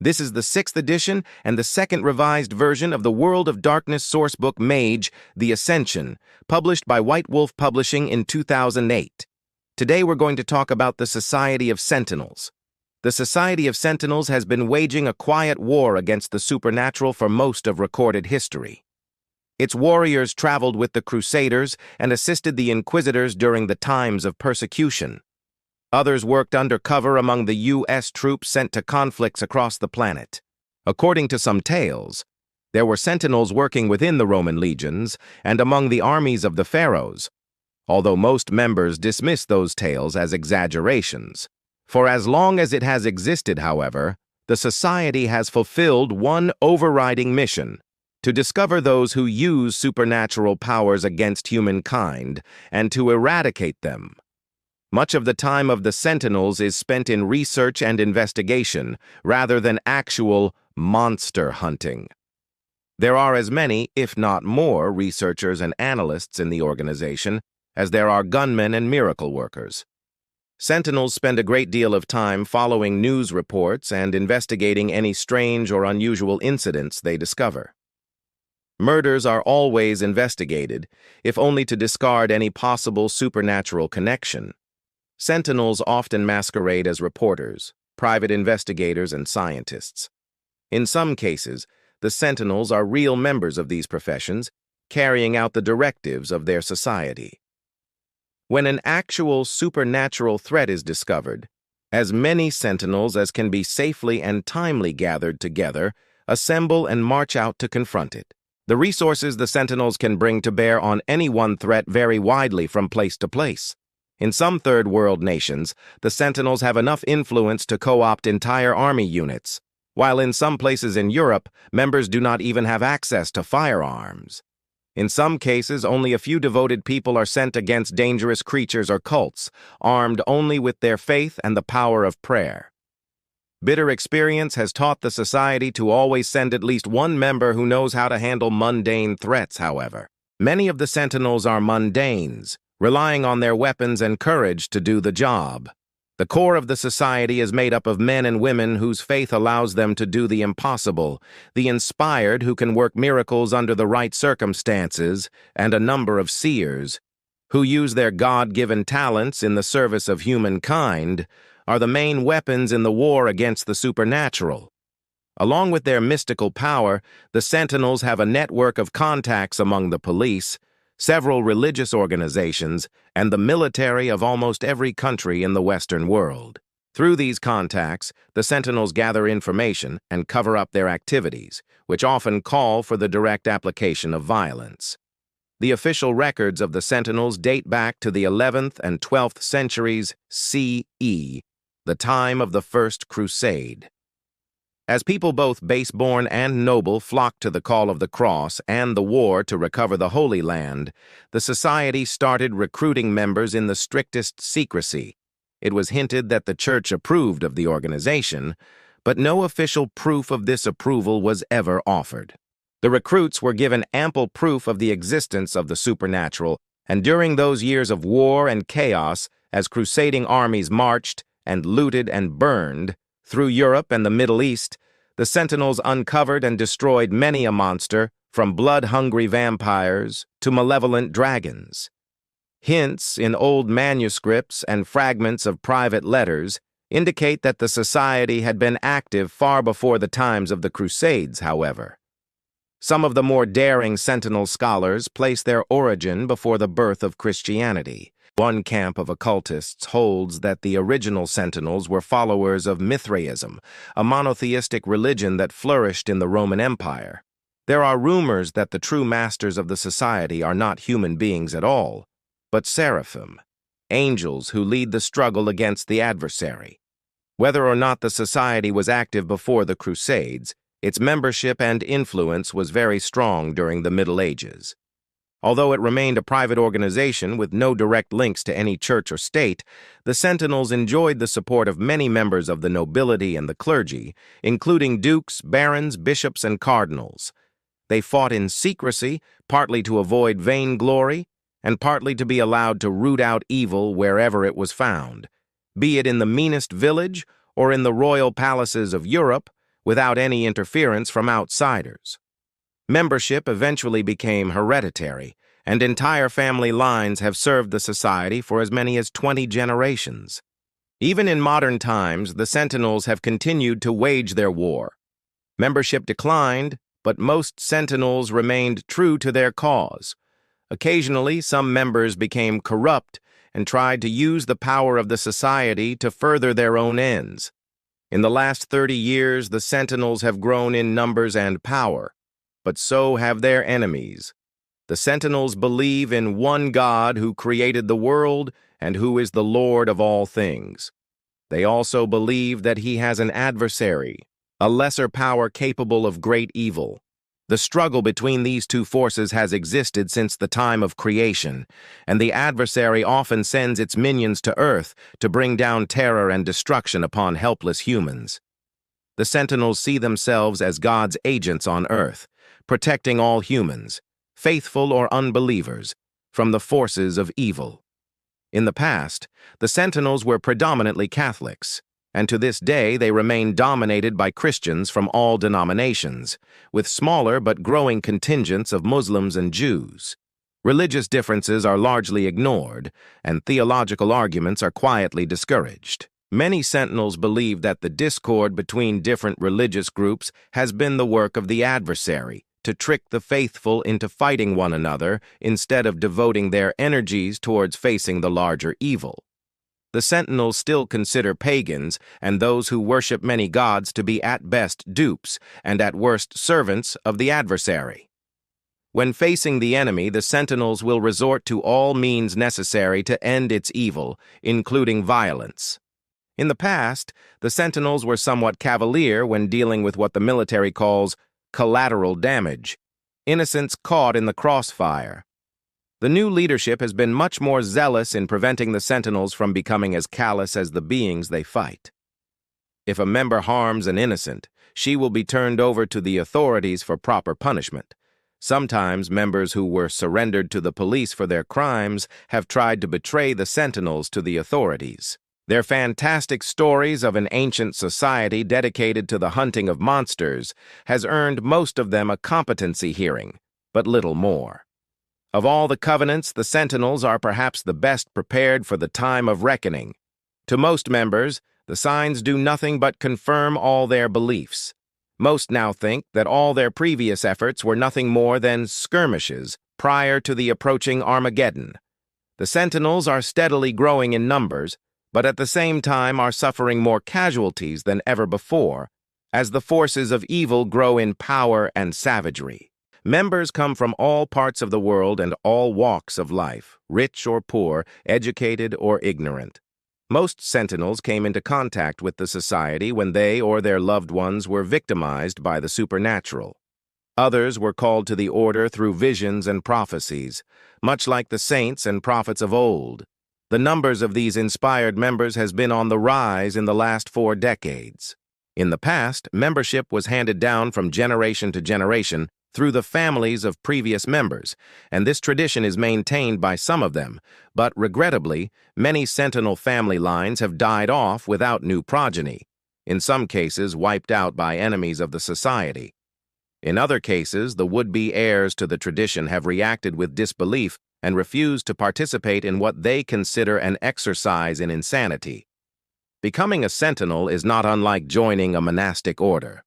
This is the 6th edition and the second revised version of the World of Darkness sourcebook Mage, The Ascension, published by White Wolf Publishing in 2008. Today we're going to talk about the Society of Sentinels. The Society of Sentinels has been waging a quiet war against the supernatural for most of recorded history. Its warriors traveled with the Crusaders and assisted the Inquisitors during the times of persecution. Others worked undercover among the U.S. troops sent to conflicts across the planet. According to some tales, there were sentinels working within the Roman legions and among the armies of the pharaohs, although most members dismiss those tales as exaggerations. For as long as it has existed, however, the society has fulfilled one overriding mission: to discover those who use supernatural powers against humankind and to eradicate them. Much of the time of the Sentinels is spent in research and investigation, rather than actual monster hunting. There are as many, if not more, researchers and analysts in the organization as there are gunmen and miracle workers. Sentinels spend a great deal of time following news reports and investigating any strange or unusual incidents they discover. Murders are always investigated, if only to discard any possible supernatural connection. Sentinels often masquerade as reporters, private investigators, and scientists. In some cases, the Sentinels are real members of these professions, carrying out the directives of their society. When an actual supernatural threat is discovered, as many Sentinels as can be safely and timely gathered together assemble and march out to confront it. The resources the Sentinels can bring to bear on any one threat vary widely from place to place. In some third world nations, the Sentinels have enough influence to co-opt entire army units, while in some places in Europe, members do not even have access to firearms. In some cases, only a few devoted people are sent against dangerous creatures or cults, armed only with their faith and the power of prayer. Bitter experience has taught the society to always send at least one member who knows how to handle mundane threats, however. Many of the Sentinels are mundanes, relying on their weapons and courage to do the job. The core of the society is made up of men and women whose faith allows them to do the impossible, the inspired who can work miracles under the right circumstances, and a number of seers, who use their God-given talents in the service of humankind, are the main weapons in the war against the supernatural. Along with their mystical power, the Sentinels have a network of contacts among the police, several religious organizations, and the military of almost every country in the Western world. Through these contacts, the Sentinels gather information and cover up their activities, which often call for the direct application of violence. The official records of the Sentinels date back to the 11th and 12th centuries CE, the time of the First Crusade. As people both base-born and noble flocked to the call of the cross and the war to recover the Holy Land, the society started recruiting members in the strictest secrecy. It was hinted that the church approved of the organization, but no official proof of this approval was ever offered. The recruits were given ample proof of the existence of the supernatural, and during those years of war and chaos, as crusading armies marched and looted and burned through Europe and the Middle East, the Sentinels uncovered and destroyed many a monster, from blood-hungry vampires to malevolent dragons. Hints in old manuscripts and fragments of private letters indicate that the society had been active far before the times of the Crusades, however. Some of the more daring Sentinel scholars place their origin before the birth of Christianity. One camp of occultists holds that the original Sentinels were followers of Mithraism, a monotheistic religion that flourished in the Roman Empire. There are rumors that the true masters of the society are not human beings at all, but seraphim, angels who lead the struggle against the adversary. Whether or not the society was active before the Crusades, its membership and influence was very strong during the Middle Ages. Although it remained a private organization with no direct links to any church or state, the Sentinels enjoyed the support of many members of the nobility and the clergy, including dukes, barons, bishops, and cardinals. They fought in secrecy, partly to avoid vainglory, and partly to be allowed to root out evil wherever it was found. Be it in the meanest village or in the royal palaces of Europe, without any interference from outsiders. Membership eventually became hereditary, and entire family lines have served the society for as many as 20 generations. Even in modern times, the Sentinels have continued to wage their war. Membership declined, but most Sentinels remained true to their cause. Occasionally, some members became corrupt and tried to use the power of the society to further their own ends. In the last 30 years, the Sentinels have grown in numbers and power, but so have their enemies. The Sentinels believe in one God who created the world and who is the Lord of all things. They also believe that he has an adversary, a lesser power capable of great evil. The struggle between these two forces has existed since the time of creation, and the adversary often sends its minions to Earth to bring down terror and destruction upon helpless humans. The Sentinels see themselves as God's agents on Earth, protecting all humans, faithful or unbelievers, from the forces of evil. In the past, the Sentinels were predominantly Catholics, and to this day they remain dominated by Christians from all denominations, with smaller but growing contingents of Muslims and Jews. Religious differences are largely ignored, and theological arguments are quietly discouraged. Many Sentinels believe that the discord between different religious groups has been the work of the adversary, to trick the faithful into fighting one another instead of devoting their energies towards facing the larger evil. The Sentinels still consider pagans and those who worship many gods to be at best dupes and at worst servants of the adversary. When facing the enemy, the Sentinels will resort to all means necessary to end its evil, including violence. In the past, the Sentinels were somewhat cavalier when dealing with what the military calls collateral damage, innocents caught in the crossfire. The new leadership has been much more zealous in preventing the Sentinels from becoming as callous as the beings they fight. If a member harms an innocent, she will be turned over to the authorities for proper punishment. Sometimes members who were surrendered to the police for their crimes have tried to betray the Sentinels to the authorities. Their fantastic stories of an ancient society dedicated to the hunting of monsters has earned most of them a competency hearing, but little more. Of all the covenants, the Sentinels are perhaps the best prepared for the time of reckoning. To most members, the signs do nothing but confirm all their beliefs. Most now think that all their previous efforts were nothing more than skirmishes prior to the approaching Armageddon. The Sentinels are steadily growing in numbers, but at the same time are suffering more casualties than ever before, as the forces of evil grow in power and savagery. Members come from all parts of the world and all walks of life, rich or poor, educated or ignorant. Most Sentinels came into contact with the society when they or their loved ones were victimized by the supernatural. Others were called to the order through visions and prophecies, much like the saints and prophets of old. The numbers of these inspired members has been on the rise in the last 4 decades. In the past, membership was handed down from generation to generation through the families of previous members, and this tradition is maintained by some of them, but regrettably, many Sentinel family lines have died off without new progeny, in some cases wiped out by enemies of the society. In other cases, the would-be heirs to the tradition have reacted with disbelief and refused to participate in what they consider an exercise in insanity. Becoming a Sentinel is not unlike joining a monastic order.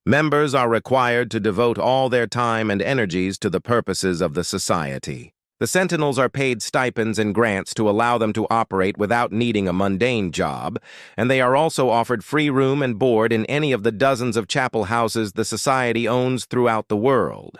Members are required to devote all their time and energies to the purposes of the society. The Sentinels are paid stipends and grants to allow them to operate without needing a mundane job, and they are also offered free room and board in any of the dozens of chapel houses the society owns throughout the world.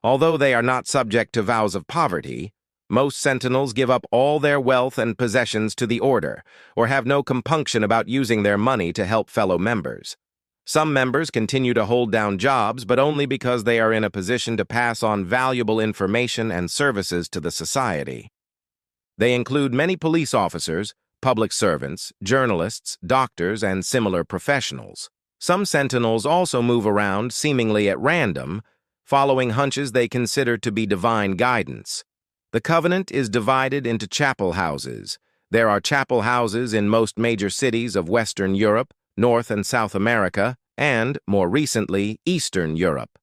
Although they are not subject to vows of poverty, most Sentinels give up all their wealth and possessions to the order, or have no compunction about using their money to help fellow members. Some members continue to hold down jobs, but only because they are in a position to pass on valuable information and services to the society. They include many police officers, public servants, journalists, doctors, and similar professionals. Some Sentinels also move around seemingly at random, following hunches they consider to be divine guidance. The Covenant is divided into chapel houses. There are chapel houses in most major cities of Western Europe, North and South America, and, more recently, Eastern Europe.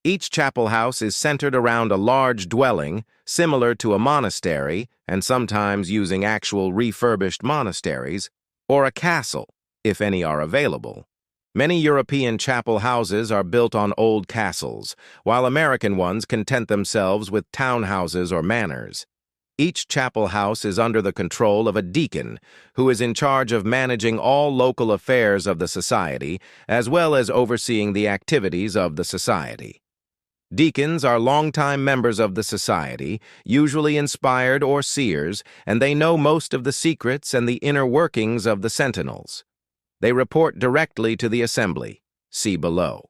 Each chapel house is centered around a large dwelling, similar to a monastery, and sometimes using actual refurbished monasteries, or a castle, if any are available. Many European chapel houses are built on old castles, while American ones content themselves with townhouses or manors. Each chapel house is under the control of a deacon, who is in charge of managing all local affairs of the society, as well as overseeing the activities of the society. Deacons are longtime members of the society, usually inspired or seers, and they know most of the secrets and the inner workings of the Sentinels. They report directly to the assembly. See below.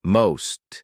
Most.